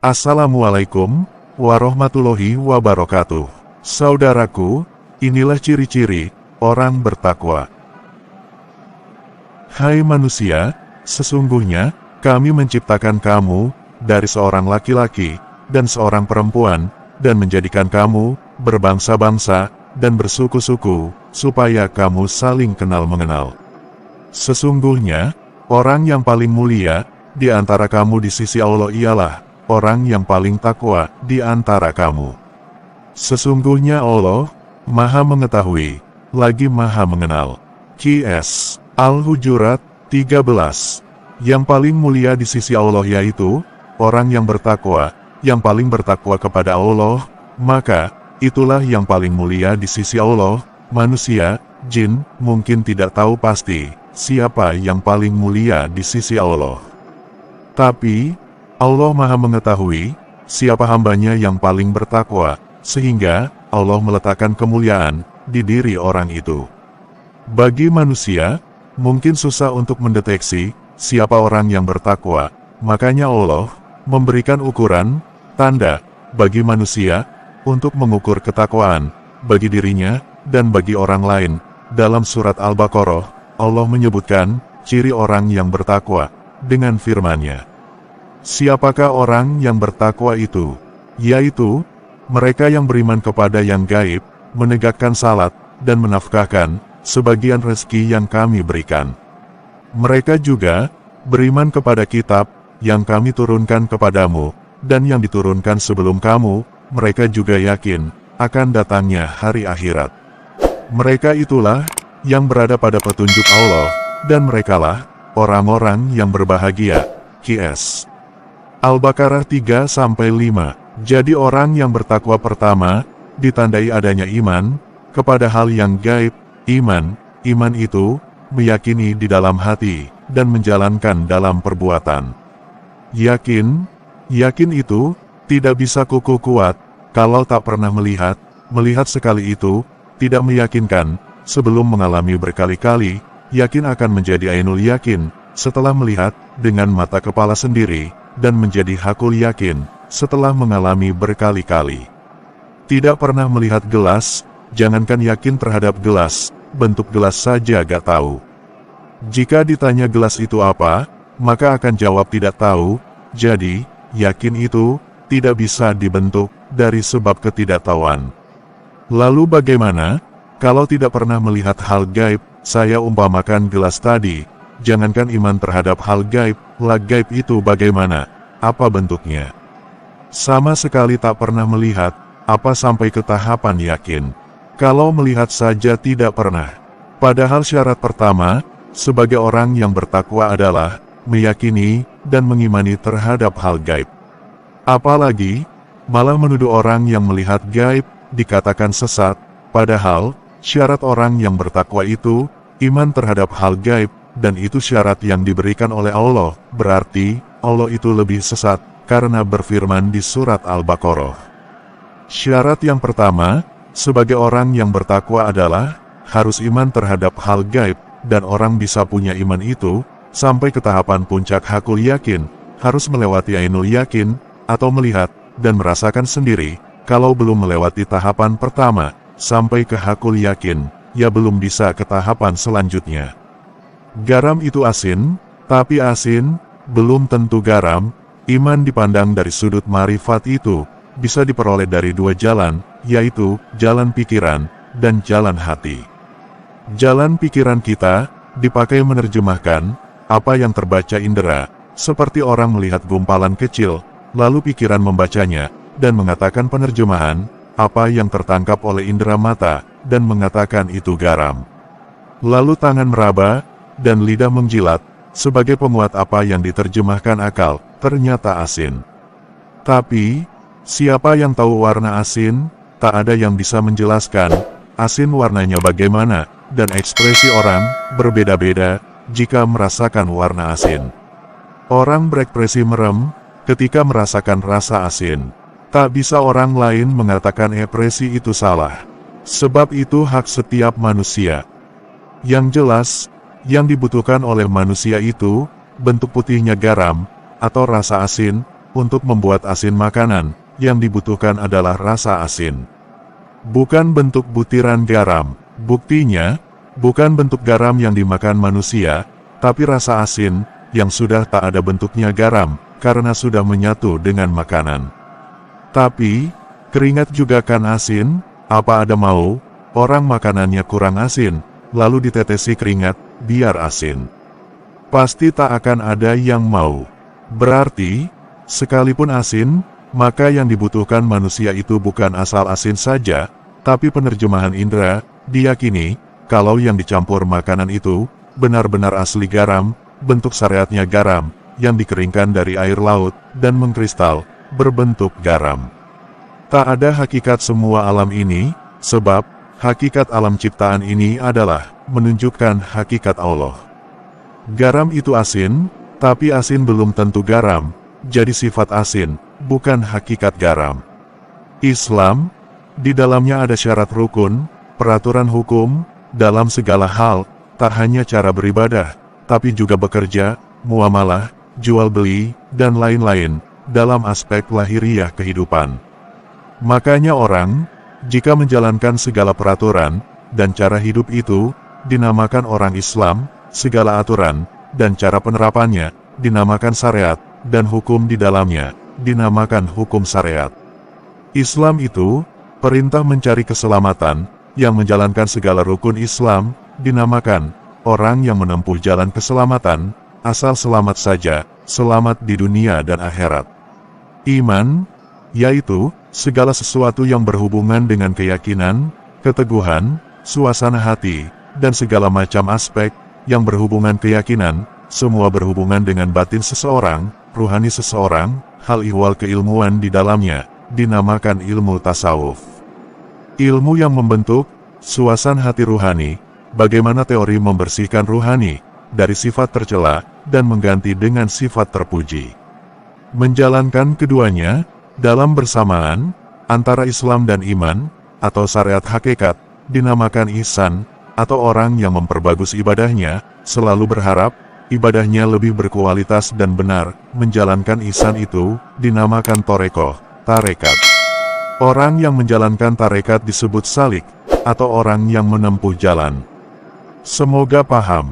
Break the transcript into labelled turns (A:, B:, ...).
A: Assalamualaikum warahmatullahi wabarakatuh. Saudaraku, inilah ciri-ciri orang bertakwa. Hai manusia, sesungguhnya kami menciptakan kamu dari seorang laki-laki dan seorang perempuan, dan menjadikan kamu berbangsa-bangsa dan bersuku-suku, supaya kamu saling kenal-mengenal. Sesungguhnya, orang yang paling mulia di antara kamu di sisi Allah ialah orang yang paling takwa di antara kamu. Sesungguhnya Allah Maha Mengetahui, lagi Maha Mengenal. QS Al-Hujurat 13. Yang paling mulia di sisi Allah yaitu orang yang bertakwa, yang paling bertakwa kepada Allah, maka itulah yang paling mulia di sisi Allah. Manusia, jin, mungkin tidak tahu pasti siapa yang paling mulia di sisi Allah. Tapi Allah Maha Mengetahui siapa hambanya yang paling bertakwa, sehingga Allah meletakkan kemuliaan di diri orang itu. Bagi manusia, mungkin susah untuk mendeteksi siapa orang yang bertakwa, makanya Allah memberikan ukuran, tanda, bagi manusia, untuk mengukur ketakwaan, bagi dirinya, dan bagi orang lain. Dalam surat Al-Baqarah, Allah menyebutkan ciri orang yang bertakwa dengan firman-Nya. Siapakah orang yang bertakwa itu? Yaitu mereka yang beriman kepada yang gaib, menegakkan salat, dan menafkahkan sebagian rezeki yang kami berikan. Mereka juga beriman kepada kitab yang kami turunkan kepadamu, dan yang diturunkan sebelum kamu. Mereka juga yakin akan datangnya hari akhirat. Mereka itulah yang berada pada petunjuk Allah, dan merekalah orang-orang yang berbahagia. QS Al-Baqarah 3-5. Jadi orang yang bertakwa pertama, ditandai adanya iman, kepada hal yang gaib. Iman itu, meyakini di dalam hati, dan menjalankan dalam perbuatan. Yakin itu, tidak bisa kuku kuat, kalau tak pernah melihat sekali itu, tidak meyakinkan, sebelum mengalami berkali-kali, yakin akan menjadi ainul yakin, setelah melihat, dengan mata kepala sendiri, dan menjadi hakul yakin, setelah mengalami berkali-kali. Tidak pernah melihat gelas, jangankan yakin terhadap gelas, bentuk gelas saja gak tahu. Jika ditanya gelas itu apa, maka akan jawab tidak tahu. Jadi, yakin itu tidak bisa dibentuk dari sebab ketidaktahuan. Lalu bagaimana kalau tidak pernah melihat hal gaib? Saya umpamakan gelas tadi. Jangankan iman terhadap hal gaib, lah gaib itu bagaimana? Apa bentuknya? Sama sekali tak pernah melihat, apa sampai ke tahapan yakin. Kalau melihat saja tidak pernah. Padahal syarat pertama, sebagai orang yang bertakwa adalah meyakini dan mengimani terhadap hal gaib. Apalagi, malah menuduh orang yang melihat gaib, dikatakan sesat, padahal syarat orang yang bertakwa itu, iman terhadap hal gaib, dan itu syarat yang diberikan oleh Allah, berarti Allah itu lebih sesat, karena berfirman di surat Al-Baqarah. Syarat yang pertama, sebagai orang yang bertakwa adalah, harus iman terhadap hal gaib, dan orang bisa punya iman itu, sampai ke tahapan puncak hakul yakin, harus melewati ainul yakin, atau melihat, dan merasakan sendiri, kalau belum melewati tahapan pertama, sampai ke hakul yakin, ya belum bisa ke tahapan selanjutnya. Garam itu asin, tapi asin, belum tentu garam. Iman dipandang dari sudut marifat itu, bisa diperoleh dari dua jalan, yaitu, jalan pikiran, dan jalan hati. Jalan pikiran kita, dipakai menerjemahkan, apa yang terbaca indera, seperti orang melihat gumpalan kecil, lalu pikiran membacanya, dan mengatakan penerjemahan, apa yang tertangkap oleh indera mata, dan mengatakan itu garam. Lalu tangan meraba, dan lidah menjilat, sebagai penguat apa yang diterjemahkan akal, ternyata asin. Tapi, siapa yang tahu warna asin? Tak ada yang bisa menjelaskan, asin warnanya bagaimana, dan ekspresi orang, berbeda-beda, jika merasakan warna asin. Orang berekspresi merem, ketika merasakan rasa asin. Tak bisa orang lain mengatakan ekspresi itu salah. Sebab itu hak setiap manusia. Yang jelas, yang dibutuhkan oleh manusia itu, bentuk putihnya garam, atau rasa asin, untuk membuat asin makanan, yang dibutuhkan adalah rasa asin. Bukan bentuk butiran garam. Buktinya, bukan bentuk garam yang dimakan manusia, tapi rasa asin, yang sudah tak ada bentuknya garam, karena sudah menyatu dengan makanan. Tapi, keringat juga kan asin, apa ada mau, orang makanannya kurang asin, lalu ditetesi keringat, biar asin. Pasti tak akan ada yang mau. Berarti, sekalipun asin, maka yang dibutuhkan manusia itu bukan asal asin saja, tapi penerjemahan indera, diyakini, kalau yang dicampur makanan itu, benar-benar asli garam, bentuk syariatnya garam, yang dikeringkan dari air laut, dan mengkristal, berbentuk garam. Tak ada hakikat semua alam ini, sebab, hakikat alam ciptaan ini adalah, menunjukkan hakikat Allah. Garam itu asin, tapi asin belum tentu garam, jadi sifat asin, bukan hakikat garam. Islam, di dalamnya ada syarat rukun, peraturan hukum, dalam segala hal, tak hanya cara beribadah, tapi juga bekerja, muamalah, jual beli, dan lain-lain, dalam aspek lahiriah kehidupan. Makanya orang, jika menjalankan segala peraturan, dan cara hidup itu, dinamakan orang Islam, segala aturan, dan cara penerapannya, dinamakan syariat, dan hukum di dalamnya, dinamakan hukum syariat. Islam itu, perintah mencari keselamatan, yang menjalankan segala rukun Islam, dinamakan, orang yang menempuh jalan keselamatan, asal selamat saja, selamat di dunia dan akhirat. Iman, yaitu, segala sesuatu yang berhubungan dengan keyakinan, keteguhan, suasana hati, dan segala macam aspek, yang berhubungan keyakinan, semua berhubungan dengan batin seseorang, ruhani seseorang, hal ihwal keilmuan di dalamnya, dinamakan ilmu tasawuf. Ilmu yang membentuk, suasana hati ruhani, bagaimana teori membersihkan ruhani, dari sifat tercela, dan mengganti dengan sifat terpuji. Menjalankan keduanya, dalam bersamaan, antara Islam dan iman, atau syariat hakikat, dinamakan ihsan, atau orang yang memperbagus ibadahnya, selalu berharap, ibadahnya lebih berkualitas dan benar, menjalankan ihsan itu, dinamakan torekoh, tarekat. Orang yang menjalankan tarekat disebut salik, atau orang yang menempuh jalan. Semoga paham.